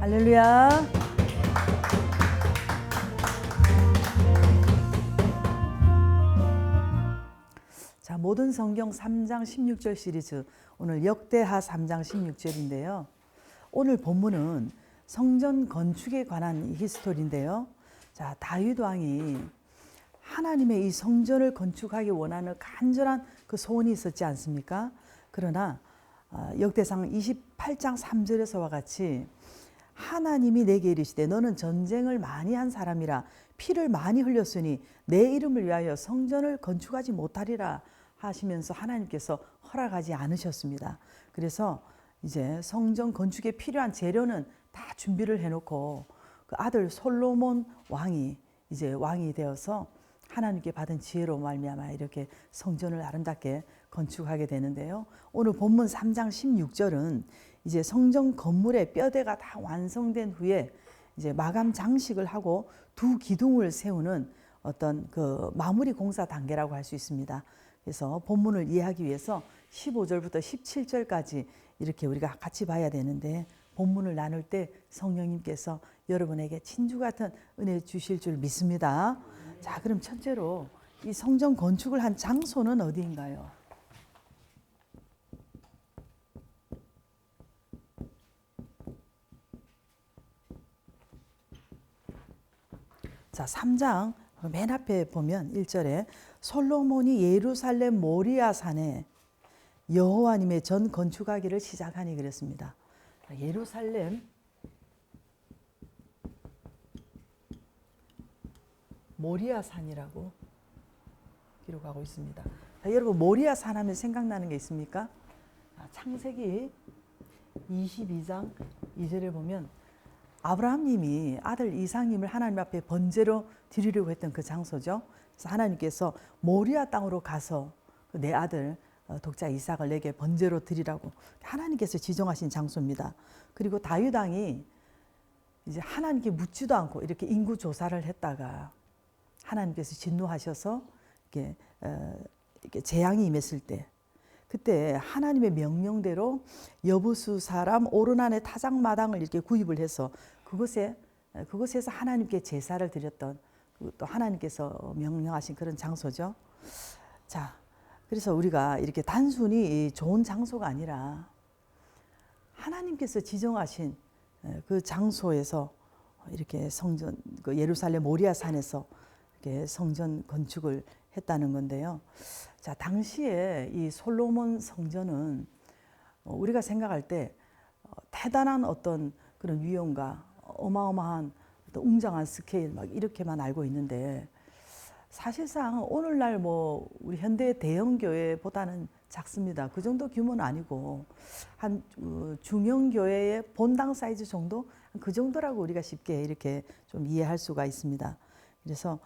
할렐루야. 자, 모든 성경 3장 16절 시리즈, 오늘 역대하 3장 16절인데요. 오늘 본문은 성전 건축에 관한 히스토리인데요. 자, 다윗 왕이 하나님의 이 성전을 건축하기 원하는 간절한 그 소원이 있었지 않습니까? 그러나 역대상 28장 3절에서와 같이 하나님이 내게 이르시되 너는 전쟁을 많이 한 사람이라 피를 많이 흘렸으니 내 이름을 위하여 성전을 건축하지 못하리라 하시면서 하나님께서 허락하지 않으셨습니다. 그래서 이제 성전 건축에 필요한 재료는 다 준비를 해놓고 그 아들 솔로몬 왕이 이제 왕이 되어서 하나님께 받은 지혜로 말미암아 이렇게 성전을 아름답게 건축하게 되는데요. 오늘 본문 3장 16절은 이제 성전 건물의 뼈대가 다 완성된 후에 이제 마감 장식을 하고 두 기둥을 세우는 어떤 그 마무리 공사 단계라고 할 수 있습니다. 그래서 본문을 이해하기 위해서 15절부터 17절까지 이렇게 우리가 같이 봐야 되는데, 본문을 나눌 때 성령님께서 여러분에게 진주 같은 은혜 주실 줄 믿습니다. 자, 그럼 첫째로 이 성전 건축을 한 장소는 어디인가요? 자, 3장 맨 앞에 보면 1절에 솔로몬이 예루살렘 모리아 산에 여호와님의 전 건축하기를 시작하니 그랬습니다. 예루살렘 모리아 산이라고 기록하고 있습니다. 자, 여러분 모리아 산 하면 생각나는 게 있습니까? 창세기 22장 2절에 보면 아브라함님이 아들 이삭님을 하나님 앞에 번제로 드리려고 했던 그 장소죠. 그래서 하나님께서 모리아 땅으로 가서 내 아들 독자 이삭을 내게 번제로 드리라고 하나님께서 지정하신 장소입니다. 그리고 다윗 왕이 이제 하나님께 묻지도 않고 이렇게 인구 조사를 했다가 하나님께서 진노하셔서 이렇게 재앙이 임했을 때, 그때 하나님의 명령대로 여부수 사람 오르난의 타작마당을 이렇게 구입을 해서 그곳에서 하나님께 제사를 드렸던, 또 하나님께서 명령하신 그런 장소죠. 자, 그래서 우리가 이렇게 단순히 좋은 장소가 아니라 하나님께서 지정하신 그 장소에서 이렇게 성전, 그 예루살렘 모리아 산에서 이렇게 성전 건축을 했다는 건데요. 자, 당시에 이 솔로몬 성전은 우리가 생각할 때 대단한 어떤 그런 위엄과 어마어마한 어떤 웅장한 스케일 막 이렇게만 알고 있는데, 사실상 오늘날 뭐 우리 현대 대형 교회보다는 작습니다. 그 정도 규모는 아니고 한 중형 교회의 본당 사이즈 정도, 그 정도라고 우리가 쉽게 이렇게 좀 이해할 수가 있습니다. 그래서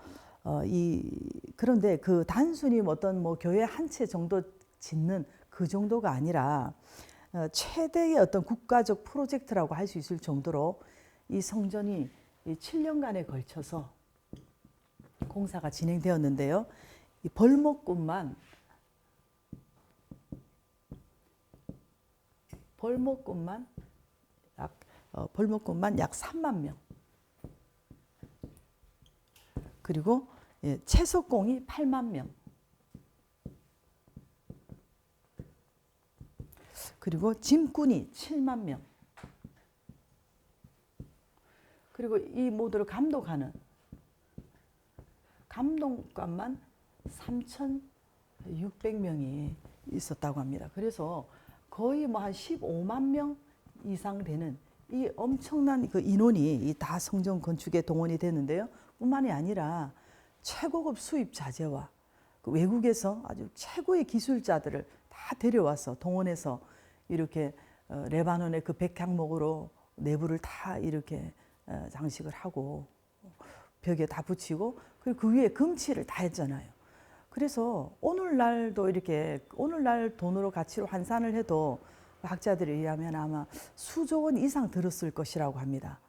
그런데 그 단순히 어떤 뭐 교회 한 채 정도 짓는 그 정도가 아니라 최대의 어떤 국가적 프로젝트라고 할 수 있을 정도로 이 성전이 7년간에 걸쳐서 공사가 진행되었는데요. 이 벌목꾼만 약 3만 명. 그리고 채석공이 8만 명. 그리고 짐꾼이 7만 명. 그리고 이 모두를 감독하는 감독관만 3,600명이 있었다고 합니다. 그래서 거의 뭐 한 15만 명 이상 되는 이 엄청난 그 인원이 다 성전 건축에 동원이 됐는데요. 뿐만이 아니라 최고급 수입 자재와 그 외국에서 아주 최고의 기술자들을 다 데려와서 동원해서 이렇게 레바논의 그 백향목으로 내부를 다 이렇게 장식을 하고 벽에 다 붙이고, 그리고 그 위에 금칠을 다 했잖아요. 그래서 오늘날도 이렇게 오늘날 돈으로 가치로 환산을 해도 학자들에 의하면 아마 수조 원 이상 들었을 것이라고 합니다.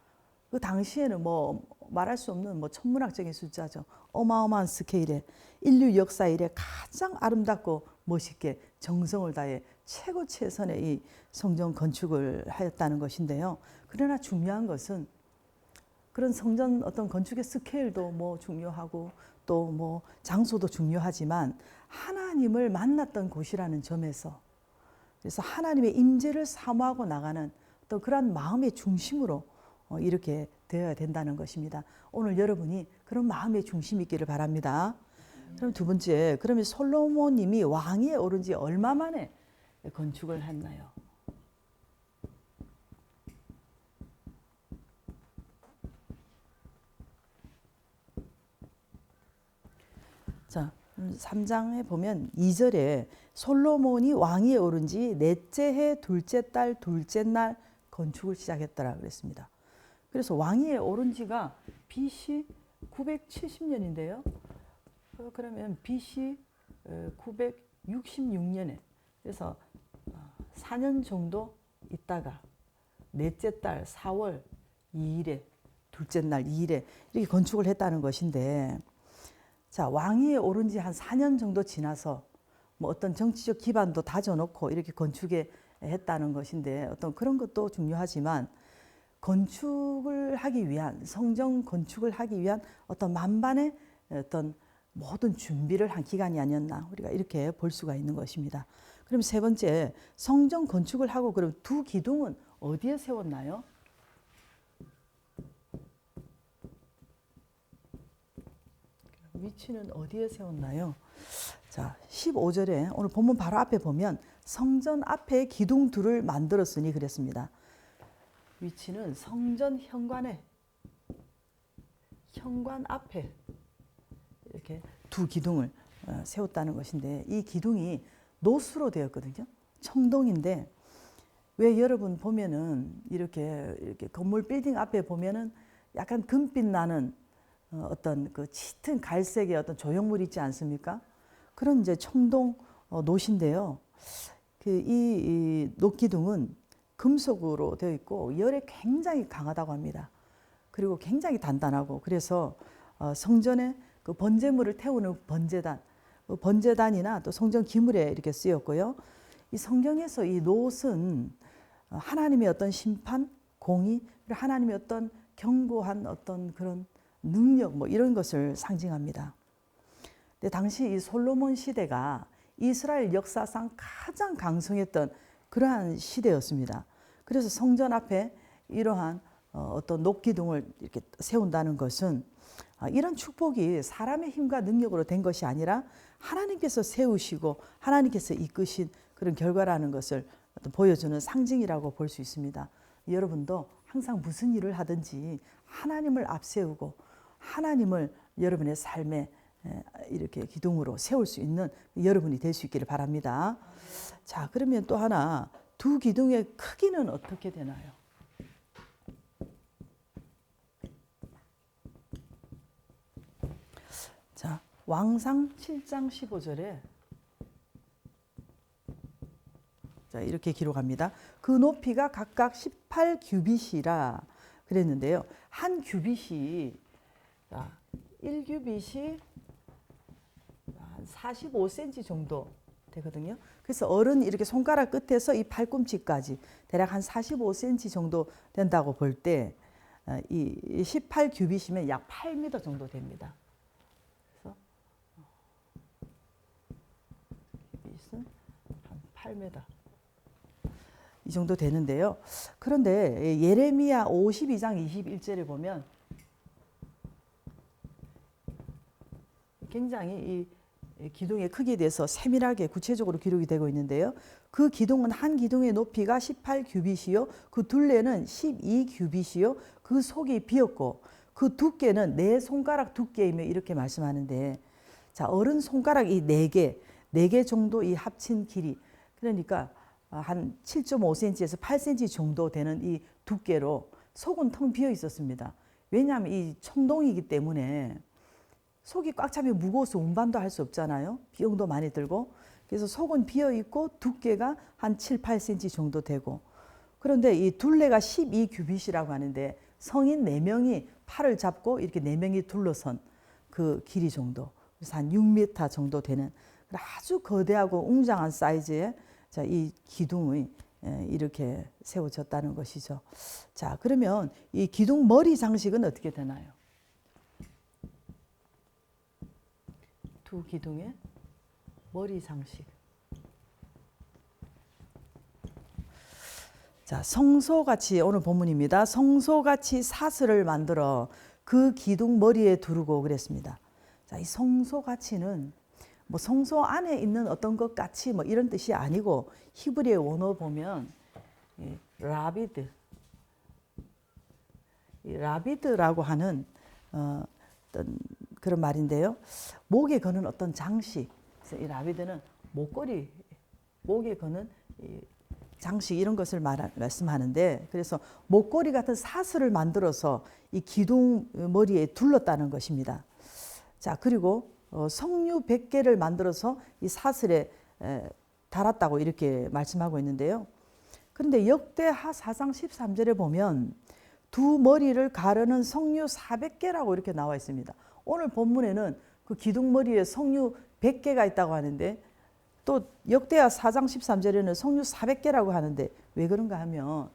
그 당시에는 뭐 말할 수 없는 뭐 천문학적인 숫자죠. 어마어마한 스케일에 인류 역사 이래 가장 아름답고 멋있게 정성을 다해 최고 최선의 이 성전 건축을 하였다는 것인데요. 그러나 중요한 것은 그런 성전 어떤 건축의 스케일도 뭐 중요하고 또 뭐 장소도 중요하지만 하나님을 만났던 곳이라는 점에서, 그래서 하나님의 임재를 사모하고 나가는 또 그러한 마음의 중심으로 이렇게 되어야 된다는 것입니다. 오늘 여러분이 그런 마음의 중심이 있기를 바랍니다. 그럼 두 번째, 그러면 솔로몬님이 왕위에 오른 지 얼마 만에 건축을 했나요? 자, 3장에 보면 2절에 솔로몬이 왕위에 오른 지 넷째 해 둘째 달 둘째 날 건축을 시작했더라 그랬습니다. 그래서 왕위에 오른 지가 BC 970년인데요. 그러면 BC 966년에, 그래서 4년 정도 있다가 넷째 달 4월 2일에 둘째 날 2일에 이렇게 건축을 했다는 것인데, 자, 왕위에 오른 지 한 4년 정도 지나서 뭐 어떤 정치적 기반도 다져놓고 이렇게 건축에 했다는 것인데, 어떤 그런 것도 중요하지만 건축을 하기 위한, 성전 건축을 하기 위한 어떤 만반의 어떤 모든 준비를 한 기간이 아니었나, 우리가 이렇게 볼 수가 있는 것입니다. 그럼 세 번째, 성전 건축을 하고 그럼 두 기둥은 어디에 세웠나요? 위치는 어디에 세웠나요? 자, 15절에 오늘 본문 바로 앞에 보면 성전 앞에 기둥 둘을 만들었으니 그랬습니다. 위치는 성전 현관 앞에 이렇게 두 기둥을 세웠다는 것인데, 이 기둥이 노수로 되었거든요. 청동인데, 왜 여러분 보면은 이렇게 건물 빌딩 앞에 보면은 약간 금빛 나는 어떤 그 짙은 갈색의 어떤 조형물이 있지 않습니까? 그런 이제 청동 노인데요. 이 녹기둥은 금속으로 되어 있고 열에 굉장히 강하다고 합니다. 그리고 굉장히 단단하고, 그래서 성전에 그 번제물을 태우는 번제단, 번제단이나 또 성전 기물에 이렇게 쓰였고요. 이 성경에서 이 놋은 하나님의 어떤 심판, 공의, 하나님의 어떤 견고한 어떤 그런 능력, 뭐 이런 것을 상징합니다. 근데 당시 이 솔로몬 시대가 이스라엘 역사상 가장 강성했던 그러한 시대였습니다. 그래서 성전 앞에 이러한 어떤 녹기둥을 이렇게 세운다는 것은 이런 축복이 사람의 힘과 능력으로 된 것이 아니라 하나님께서 세우시고 하나님께서 이끄신 그런 결과라는 것을 보여주는 상징이라고 볼 수 있습니다. 여러분도 항상 무슨 일을 하든지 하나님을 앞세우고 하나님을 여러분의 삶에 이렇게 기둥으로 세울 수 있는 여러분이 될 수 있기를 바랍니다. 자, 그러면 또 하나, 두 기둥의 크기는 어떻게 되나요? 자, 왕상 7장 15절에 자, 이렇게 기록합니다. 그 높이가 각각 18규빗이라 그랬는데요. 한 규빗이 1규빗이 한 45cm 정도 되거든요. 그래서 어른 이렇게 손가락 끝에서 이 팔꿈치까지 대략 한 45cm 정도 된다고 볼 때 이 18규빗이면 약 8m 정도 됩니다. 그래서 규빗은 한 8m 이 정도 되는데요. 그런데 예레미야 52장 21절에 보면 굉장히 이 기둥의 크기에 대해서 세밀하게 구체적으로 기록이 되고 있는데요. 그 기둥은 한 기둥의 높이가 18규빗이요, 그 둘레는 12규빗이요, 그 속이 비었고 그 두께는 내 손가락 두께이며 이렇게 말씀하는데, 자, 어른 손가락 이 4개 정도 이 합친 길이, 그러니까 한 7.5cm에서 8cm 정도 되는 이 두께로 속은 텅 비어 있었습니다. 왜냐하면 이 청동이기 때문에 속이 꽉 차면 무거워서 운반도 할 수 없잖아요. 비용도 많이 들고. 그래서 속은 비어 있고 두께가 한 7, 8cm 정도 되고, 그런데 이 둘레가 12규빗이라고 하는데 성인 4명이 팔을 잡고 이렇게 4명이 둘러선 그 길이 정도, 그래서 한 6m 정도 되는 아주 거대하고 웅장한 사이즈의 자, 이 기둥이 이렇게 세워졌다는 것이죠. 자, 그러면 이 기둥 머리 장식은 어떻게 되나요? 두 기둥의 머리 장식. 자, 성소같이 오늘 본문입니다. 성소같이 사슬을 만들어 그 기둥 머리에 두르고 그랬습니다. 자, 이 성소같이는 뭐 성소 안에 있는 어떤 것 같이 뭐 이런 뜻이 아니고 히브리의 원어 보면 라비드, 라비드라고 하는 어떤 그런 말인데요. 목에 거는 어떤 장식, 이 라비드는 목걸이, 목에 거는 장식 이런 것을 말씀하는데, 그래서 목걸이 같은 사슬을 만들어서 이 기둥 머리에 둘렀다는 것입니다. 자, 그리고 석류 100개를 만들어서 이 사슬에 달았다고 이렇게 말씀하고 있는데요. 그런데 역대하 4장 13절에 보면 두 머리를 가르는 석류 400개라고 이렇게 나와 있습니다. 오늘 본문에는 그 기둥 머리에 석류 100개가 있다고 하는데, 또 역대하 4장 13절에는 석류 400개라고 하는데 왜 그런가 하면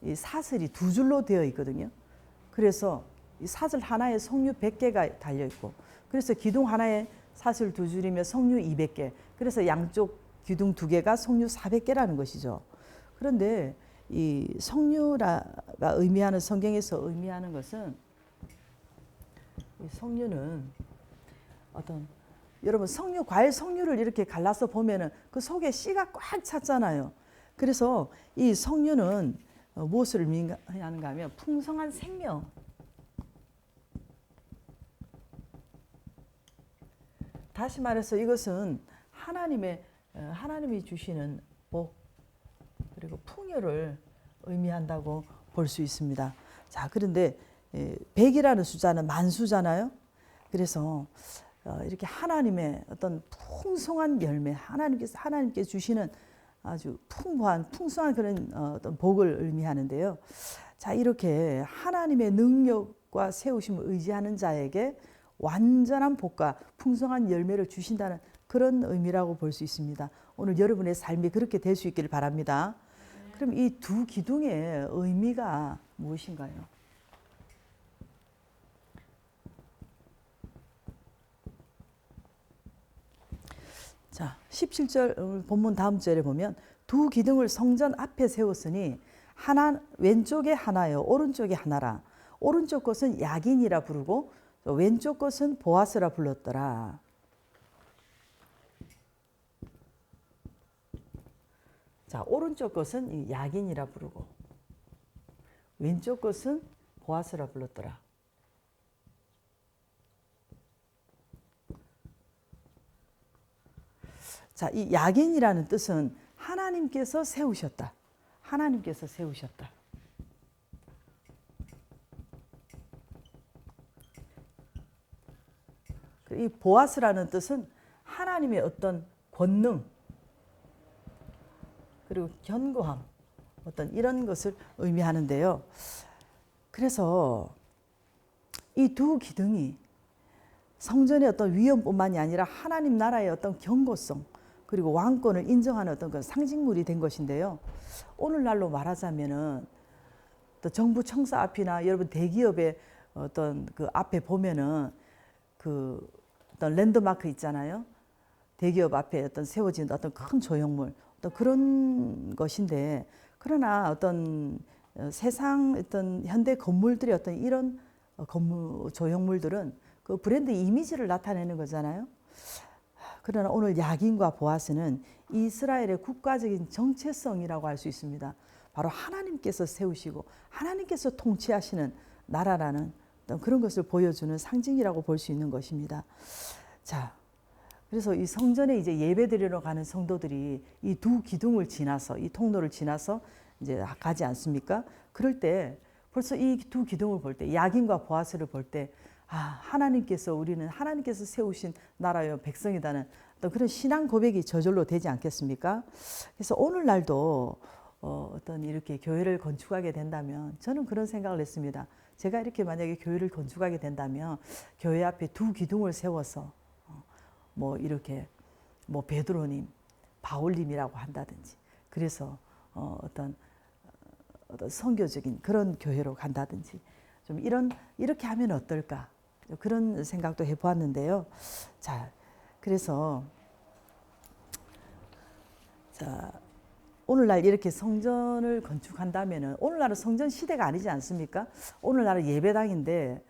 이 사슬이 두 줄로 되어 있거든요. 그래서 이 사슬 하나에 석류 100개가 달려 있고, 그래서 기둥 하나에 사슬 두 줄이면 석류 200개, 그래서 양쪽 기둥 두 개가 석류 400개라는 것이죠. 그런데 이 석류가 의미하는, 성경에서 의미하는 것은, 이 석류는 어떤, 여러분 석류, 과일 석류를 이렇게 갈라서 보면은 그 속에 씨가 꽉 찼잖아요. 그래서 이 석류는 무엇을 의미하는가 하면 풍성한 생명, 다시 말해서 이것은 하나님이 주시는 복, 그리고 풍요를 의미한다고 볼 수 있습니다. 자, 그런데 100이라는 숫자는 만수잖아요. 그래서 이렇게 하나님의 어떤 풍성한 열매, 하나님께 주시는 아주 풍성한 그런 어떤 복을 의미하는데요. 자, 이렇게 하나님의 능력과 세우심을 의지하는 자에게 완전한 복과 풍성한 열매를 주신다는 그런 의미라고 볼 수 있습니다. 오늘 여러분의 삶이 그렇게 될 수 있기를 바랍니다. 그럼 이 두 기둥의 의미가 무엇인가요? 자, 17절 본문 다음 절에 보면 두 기둥을 성전 앞에 세웠으니 하나 왼쪽에 하나요 오른쪽에 하나라. 오른쪽 것은 야긴이라 부르고 왼쪽 것은 보아스라 불렀더라. 자, 오른쪽 것은 야긴이라 부르고 왼쪽 것은 보아스라 불렀더라. 자, 이 야긴이라는 뜻은 하나님께서 세우셨다. 하나님께서 세우셨다. 이 보아스라는 뜻은 하나님의 어떤 권능, 그리고 견고함, 어떤 이런 것을 의미하는데요. 그래서 이 두 기둥이 성전의 어떤 위엄뿐만이 아니라 하나님 나라의 어떤 견고성, 그리고 왕권을 인정하는 어떤 그 상징물이 된 것인데요. 오늘날로 말하자면은 또 정부 청사 앞이나 여러분 대기업의 어떤 그 앞에 보면은 그 어떤 랜드마크 있잖아요. 대기업 앞에 어떤 세워진 어떤 큰 조형물, 어떤 그런 것인데, 그러나 어떤 세상 어떤 현대 건물들의 어떤 이런 건물 조형물들은 그 브랜드 이미지를 나타내는 거잖아요. 그러나 오늘 야긴과 보아스는 이스라엘의 국가적인 정체성이라고 할 수 있습니다. 바로 하나님께서 세우시고 하나님께서 통치하시는 나라라는 그런 것을 보여주는 상징이라고 볼 수 있는 것입니다. 자, 그래서 이 성전에 이제 예배드리러 가는 성도들이 이 두 기둥을 지나서, 이 통로를 지나서 이제 가지 않습니까? 그럴 때 벌써 이 두 기둥을 볼 때, 야긴과 보아스를 볼 때, 우리는 하나님께서 세우신 나라요 백성이다는 어떤 그런 신앙 고백이 저절로 되지 않겠습니까? 그래서 오늘날도 어떤 이렇게 교회를 건축하게 된다면, 저는 그런 생각을 했습니다. 제가 이렇게 만약에 교회를 건축하게 된다면 교회 앞에 두 기둥을 세워서 뭐 이렇게 뭐 베드로님, 바울님이라고 한다든지, 그래서 어떤 선교적인 그런 교회로 간다든지, 좀 이렇게 하면 어떨까, 그런 생각도 해보았는데요. 자, 그래서 자, 오늘날 이렇게 성전을 건축한다면은, 오늘날은 성전 시대가 아니지 않습니까? 오늘날은 예배당인데,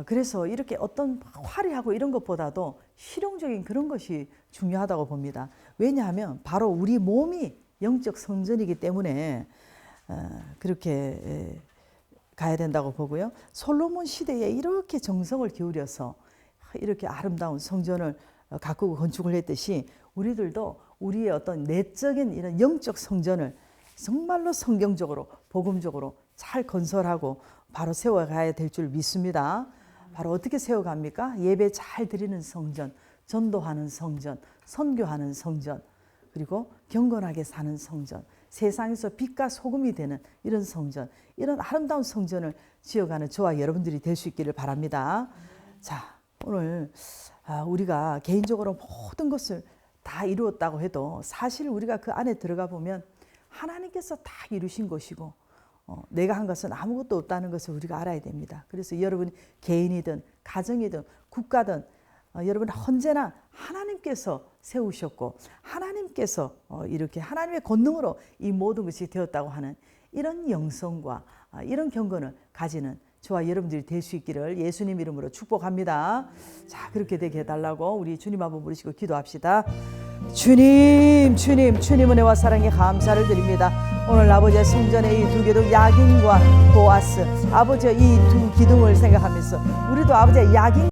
그래서 이렇게 어떤 화려하고 이런 것보다도 실용적인 그런 것이 중요하다고 봅니다. 왜냐하면 바로 우리 몸이 영적 성전이기 때문에 그렇게 가야 된다고 보고요. 솔로몬 시대에 이렇게 정성을 기울여서 이렇게 아름다운 성전을 가꾸고 건축을 했듯이, 우리들도 우리의 어떤 내적인 이런 영적 성전을 정말로 성경적으로 복음적으로 잘 건설하고 바로 세워가야 될 줄 믿습니다. 바로 어떻게 세워갑니까? 예배 잘 드리는 성전, 전도하는 성전, 선교하는 성전, 그리고 경건하게 사는 성전, 세상에서 빛과 소금이 되는 이런 성전, 이런 아름다운 성전을 지어가는 저와 여러분들이 될 수 있기를 바랍니다. 자, 오늘 우리가 개인적으로 모든 것을 다 이루었다고 해도 사실 우리가 그 안에 들어가 보면 하나님께서 다 이루신 것이고, 내가 한 것은 아무것도 없다는 것을 우리가 알아야 됩니다. 그래서 여러분이 개인이든 가정이든 국가든 여러분 언제나 하나님께서 세우셨고, 하나님께서 이렇게 하나님의 권능으로 이 모든 것이 되었다고 하는 이런 영성과 이런 경건을 가지는 저와 여러분들이 될 수 있기를 예수님 이름으로 축복합니다. 자, 그렇게 되게 해달라고 우리 주님 한번 부르시고 기도합시다. 주님, 주님, 주님 은혜와 사랑에 감사를 드립니다. 오늘 아버지의 성전의 이 두 기둥, 야긴과 보아스, 아버지의 이 두 기둥을 생각하면서 우리도 아버지의 야긴